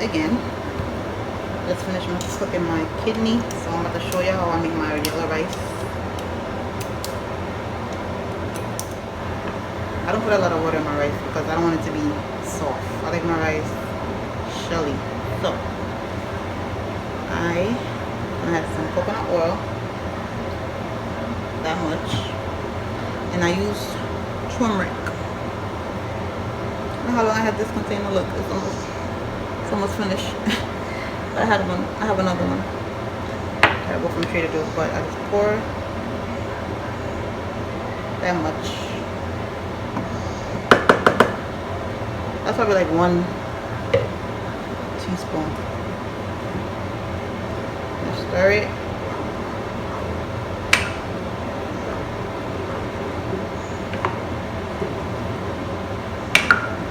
again. Just finished cooking my kidney, so I'm about to show you how I make my yellow rice. I don't put a lot of water in my rice because I don't want it to be soft. I like my rice shelly. So I have some coconut oil, that much, and I use turmeric. Look how long I had this container. Look, it's almost finished. But I have another one. I bought from Trader Joe's, but I just pour that much. That's probably like 1 teaspoon. Just stir it.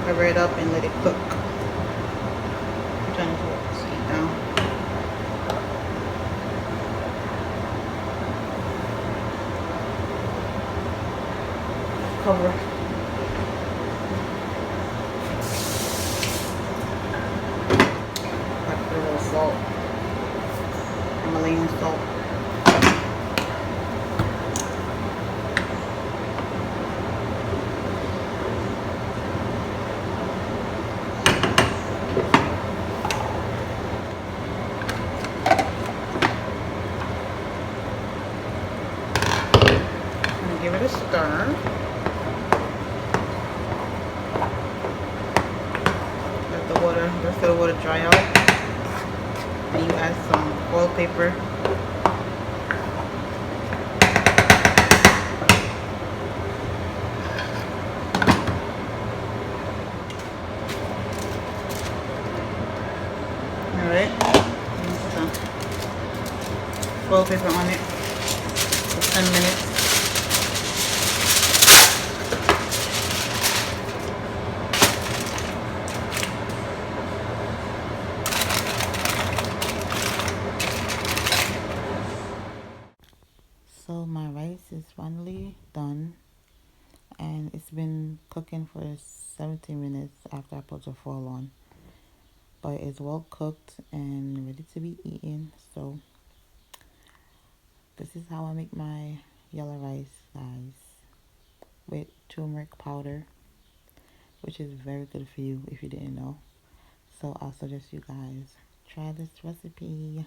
Cover it up and let it cook. Turn this seed down. Cover. I put a little salt. Himalayan salt. Give it a stir. Let the rest of the water dry out. And you add some oil paper. Alright. Put some oil paper on it for 10 minutes. So my rice is finally done, and it's been cooking for 17 minutes after I put the foil on, but it's well cooked and ready to be eaten. So this is how I make my yellow rice, guys, with turmeric powder, which is very good for you if you didn't know. So I'll suggest you guys try this recipe.